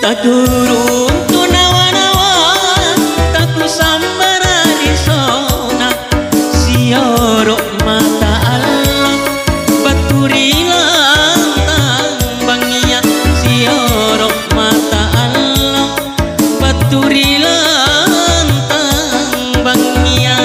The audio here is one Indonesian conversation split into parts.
tak turun tu nawa-nawa tak ku sambara di sona siorok mata Allah baturi lantang bangia siorok mata Allah baturi lantang bangia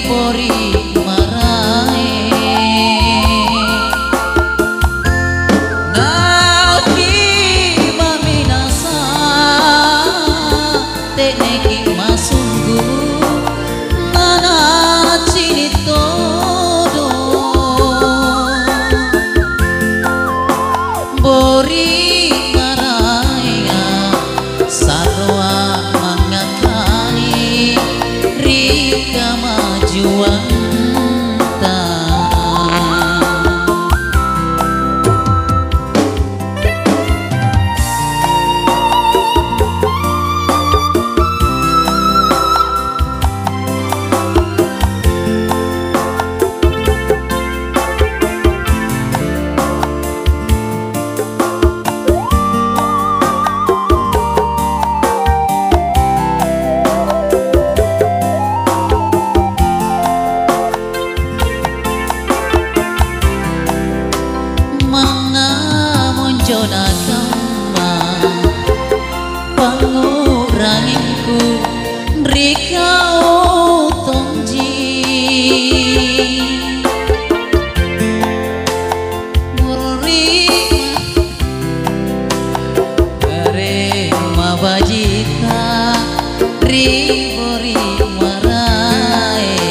bori marai nabi maminasa teneki masunggu nana cinitodo bori maraya sarwa mangakani rika majuan jona kama panguranginku rika utongji murima kare mabajita ribori marae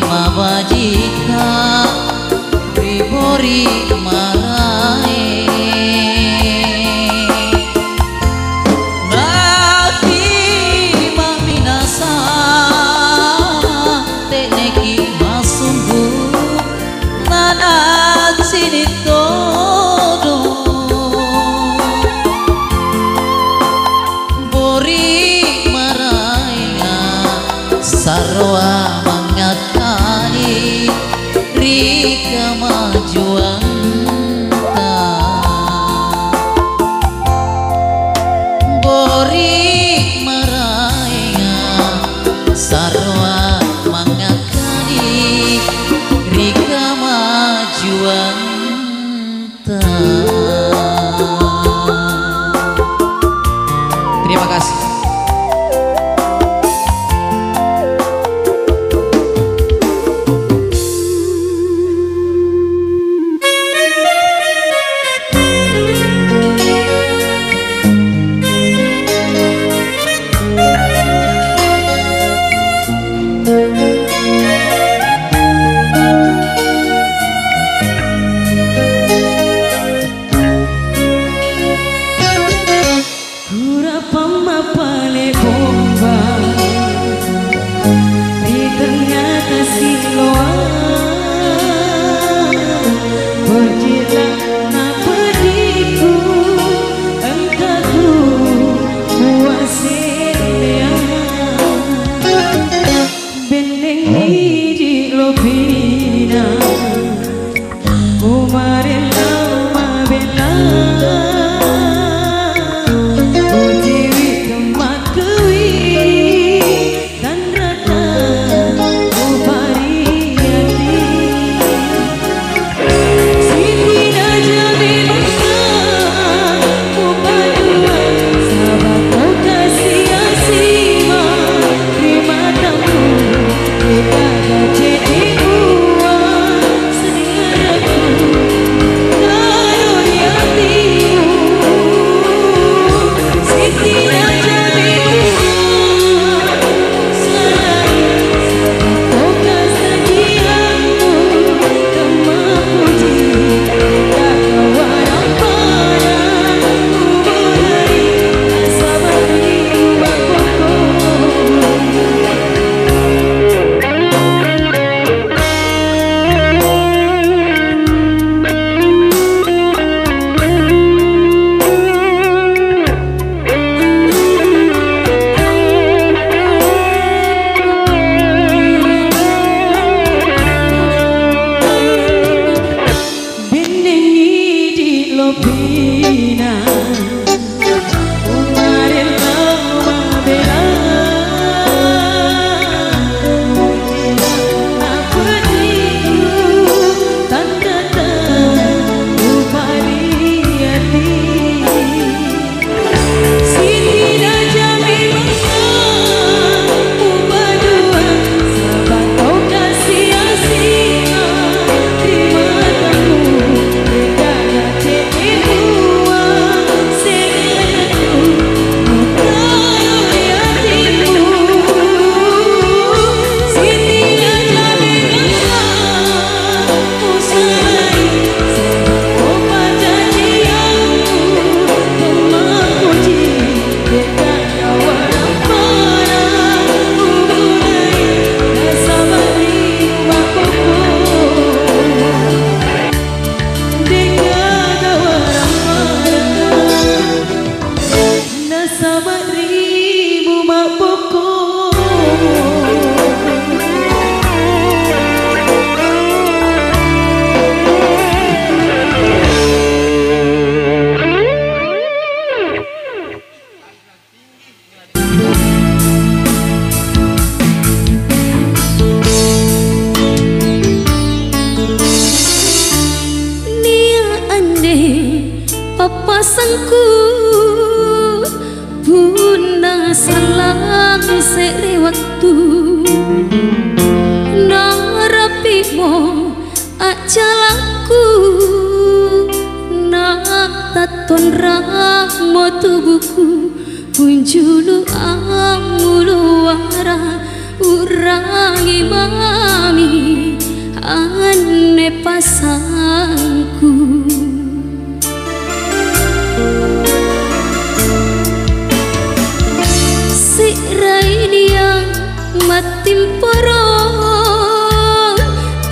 mabajita ribori marae nabi maminasa teneki masunggu nana cinitodo bori maraya sarwa mangakani rika majuan bori maraya sarwa mangakani rika majuan terima kasih. Bendeng pasangku punah salang sere waktu narapimu acalaku na taton ramo tubuhku punjulu amulu wara urangi mami ane pasangku si rainia matim poron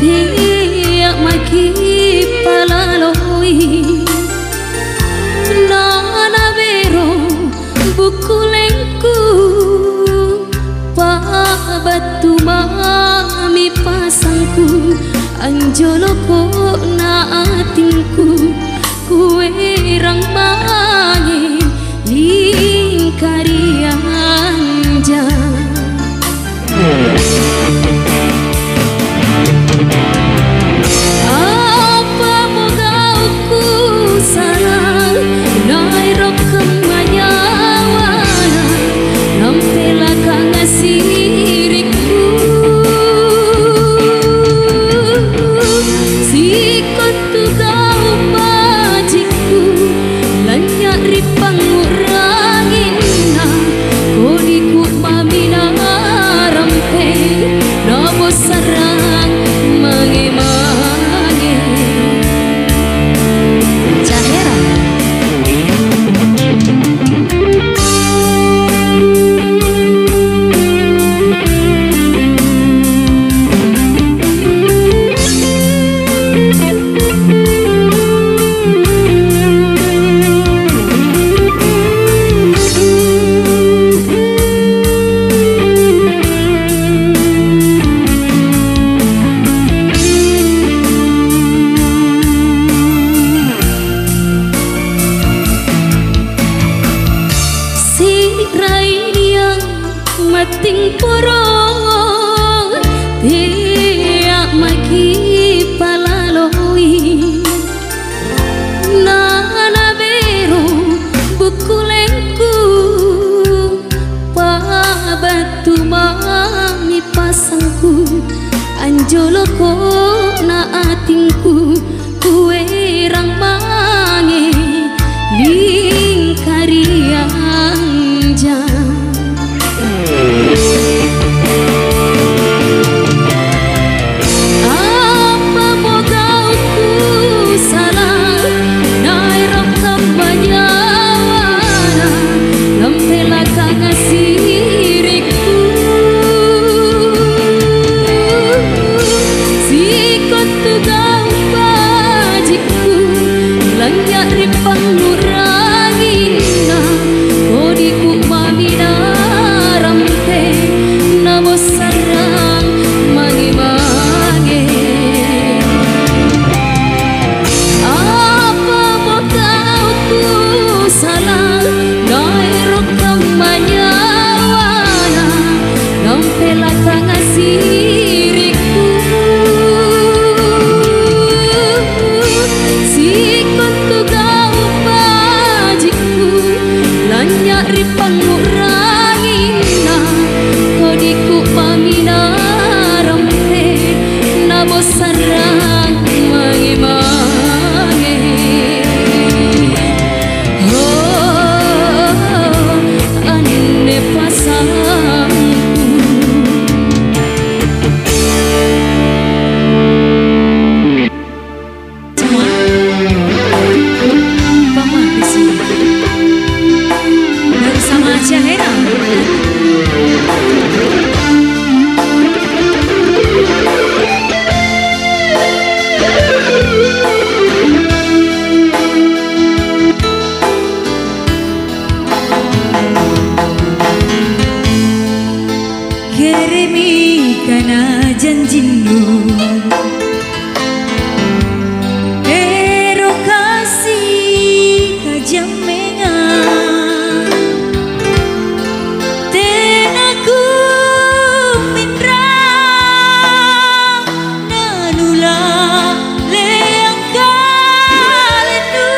dia maki palaloi nana bero bukulengku batu mami pasangku anjoloko na atingku kue rang mangi lingkari anja apa mogauku salah nairo kemanyawana nampela kangasiriku sikot tugau majiku lanyak ripang urangin na kodiku mamina rampe nabo sarang mange-mange Cahera mating porong dia maki palaloi nana bero bukulengku batu mami pasangku anjoloko na atingku kue rang mange lingkari anja apa mogauku salah nairok kebanyawana nampela kangasiriku sikot tugau bajiku lanyak ripang nurangina kodiku mamina rampe namo sarang mange-mange apa mogauku salah nairok kemanyawana nampela kangasiriku sikot tugau bajiku lanyak ripang urangina kodiku mamina rampe namo sarang mange-mange oh ane pasangku semua Mama di sini bersama Cahera. Kirimi kana janjinu ero kasih kajamengan tenaku minra nanula leang kalenu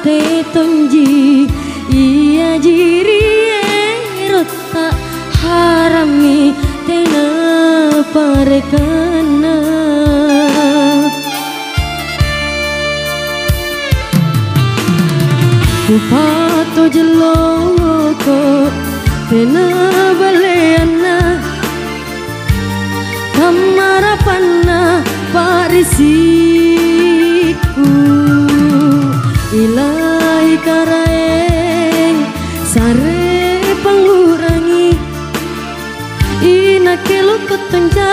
kate tonji iya jiri rota harami tena parekana Kupato jeloko tena baleana kamara panna parisiku ilahi karaeng sare pangurangi ina kelo ketonja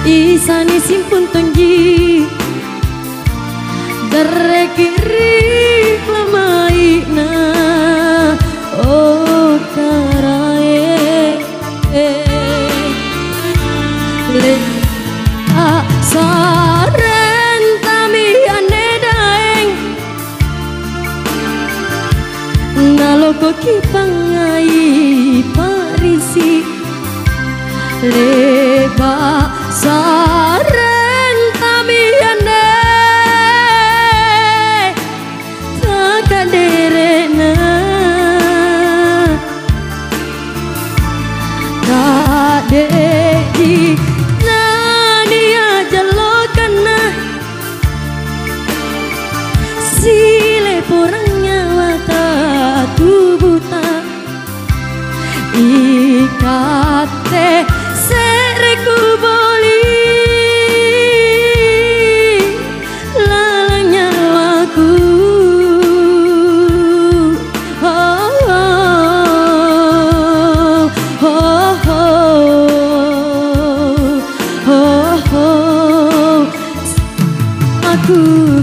isani simpun tonji derekiri lamaina oh karaeng le saren tami anedaeng naloko kipangai parisi leba saren tami ane takaderena kadeji nania jalokana sile porangnya mata tubuta ikate sereku boli lalanya aku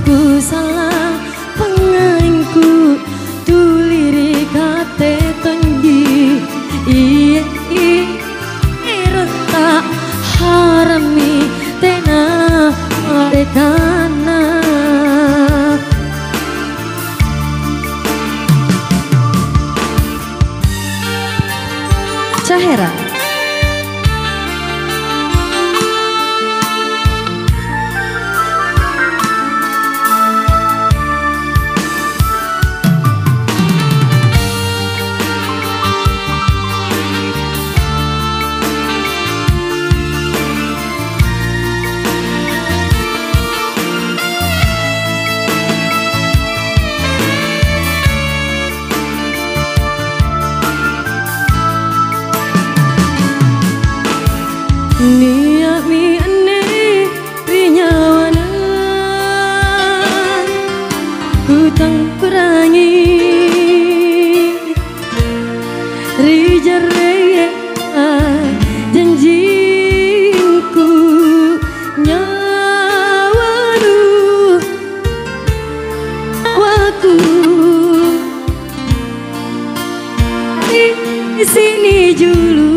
ku salah pengaingku tuliri kate tonji iya reta harami tena marekana Cahera Niat mi ane rinyawana Hutang perangi Rijaraya janjinku Nyawanu Waktu di sini julu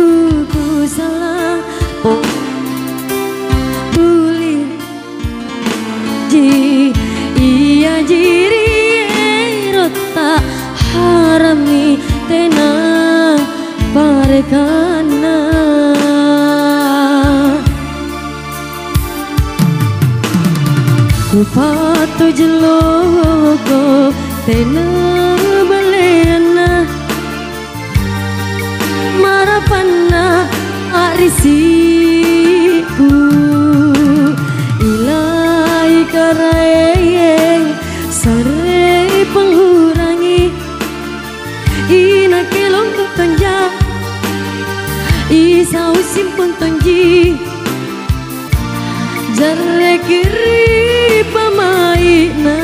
ku salah pulih ji iya jiri rota harami tena parekana ku patu jeloko tena baleana marapana arisiku ilahi karaeng sare pengurangi ina kelong ketonja isau simpun tonji jare kiri pamaina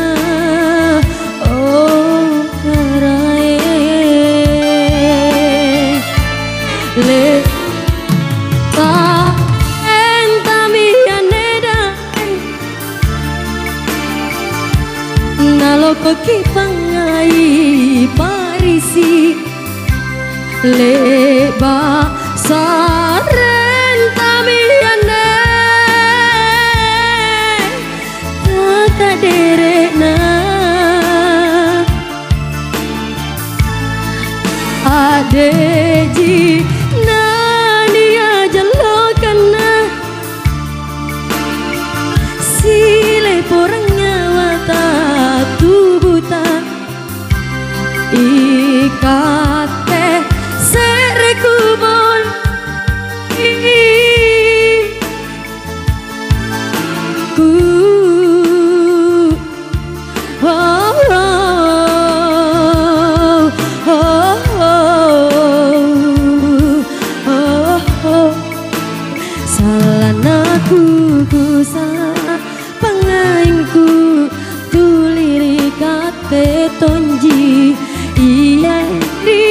oh karaeng le naloko kipangai parisi leba saren tamiane takaderena adeji nania jalokana te tonji iya di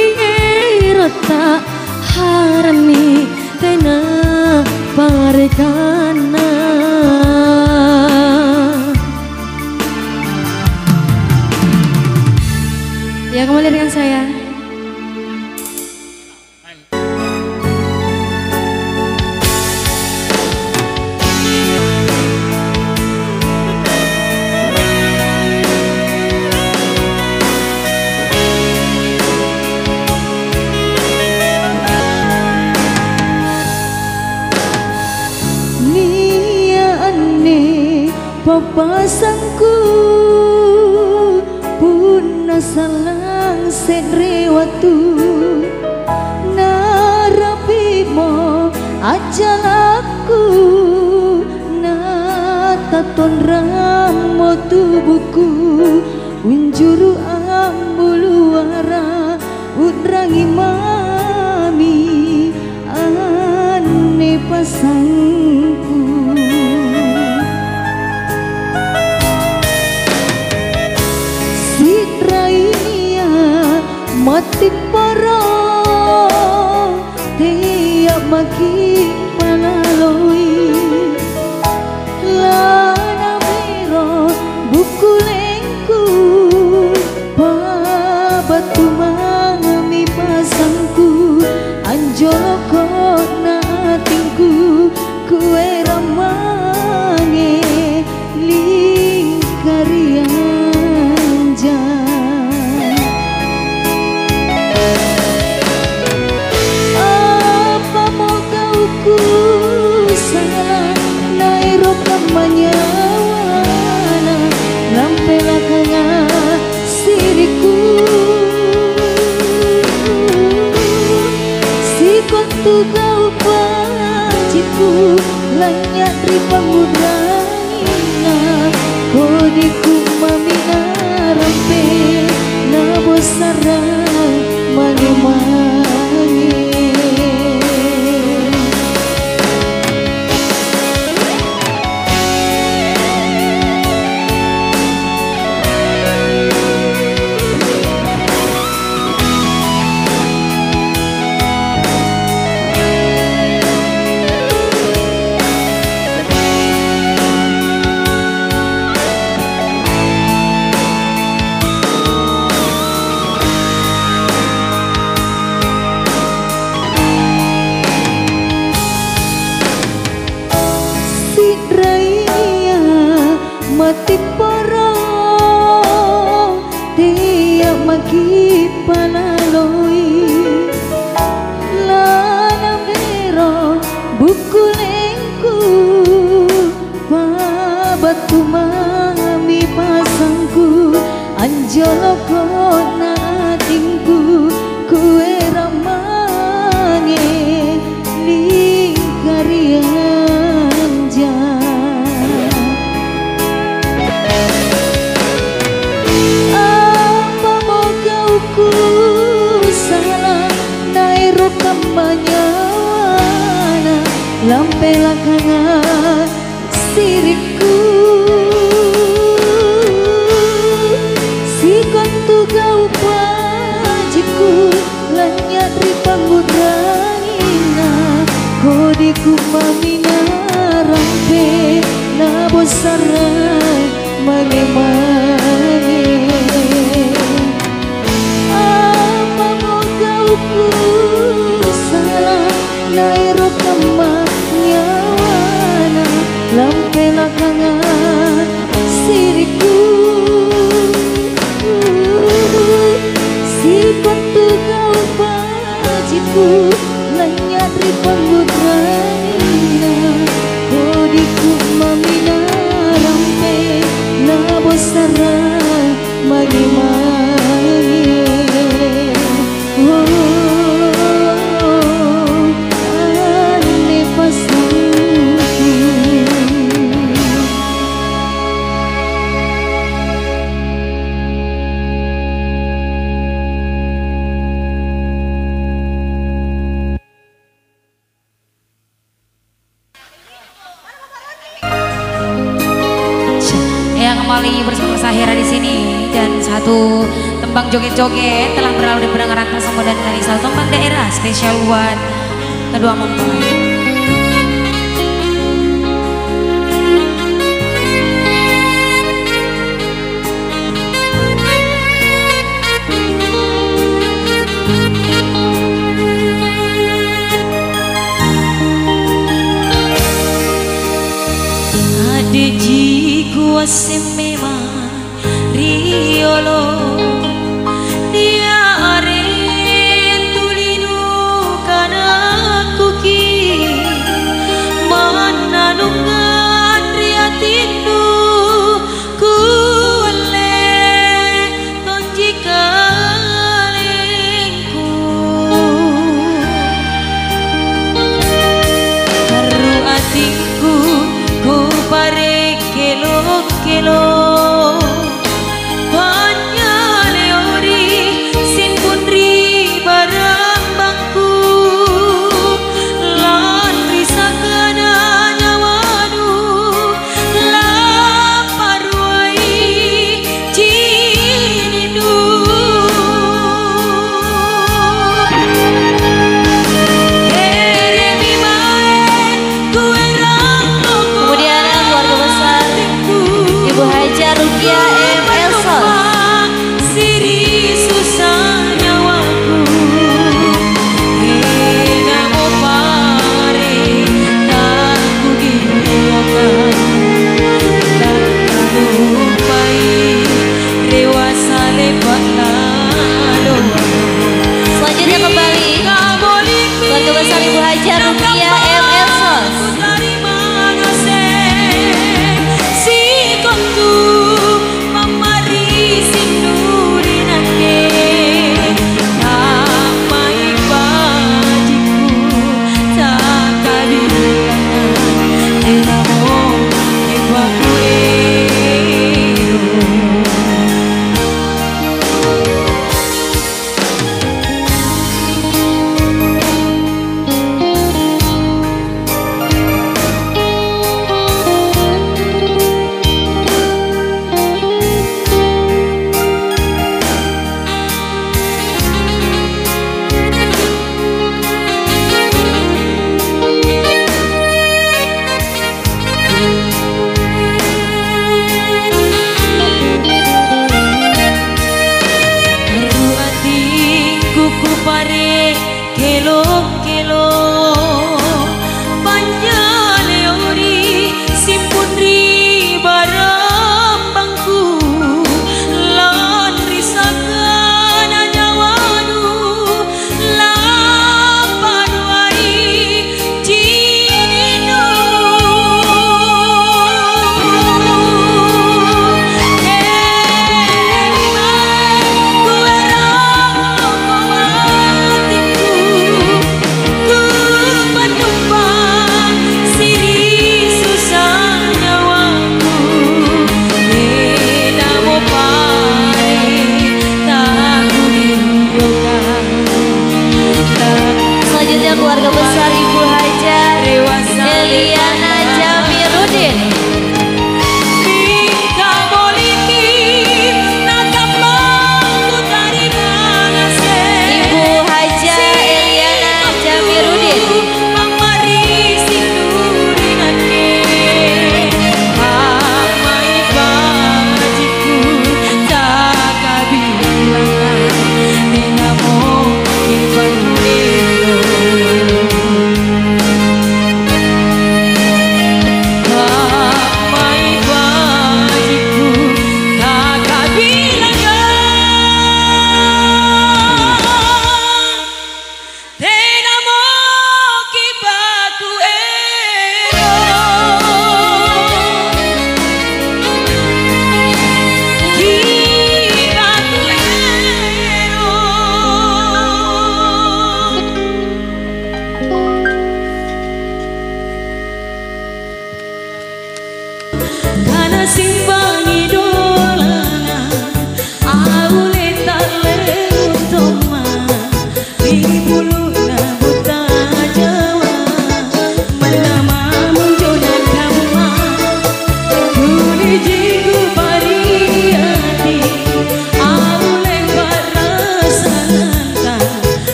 rota harami tena parekana. Ya, kembali dengan saya. Papasangku pun nasalang sedre waktu narapimo ajalaku nataton ramo tubuhku unjuru ambuluara udrangi mami ane pasangku. Mati para tiap maki palaloi lana miro buku lengku babatu mangami pasangku anjolo kona tingku kue ramange lingkarian jan. Manyawana lampela kaya siriku sikot tugau paciku lanyak di pangudangina kodiku mamina rampe na bosara mani-mani. Mati para tiap maki palaloi lana mero buku lengku babatu mami pasangku anjolo kona tingku kue ramange lingkarian jan. Manyawana lampela kanga siriku sikon tugau pajiku lanyat ri pangudangina kodiku mamina rampe na bosarai mane-mane apa mau kau nairo kama nyawana lampela kanga siriku sikon tugau pajiku lanyat ri pangudangina kodiku mamina rampe na bosara mani-mani. Kembali bersama Sahira di sini dan Satu tembang joget-joget telah berlalu di pendengaran Tasongko dan Kalisa. Tembang daerah spesial buat kedua mempelai. Jiku asemema riolo dia aren tulinu kana kuki mana nungan riatinu kuale tonjikalengku haru adikku ku pare kelo banyak leori sin pundri barang bangku lan risakana nyawanu laparwai cinindu Kemudian keluarga besar Ibu Haja Rukia M. Elson. Siri susah nyawaku hingga mau pare tak ku dilupakan tak lupai rewasa lebat lalu. Selanjutnya kembali keluarga besar Ibu Haja Rukia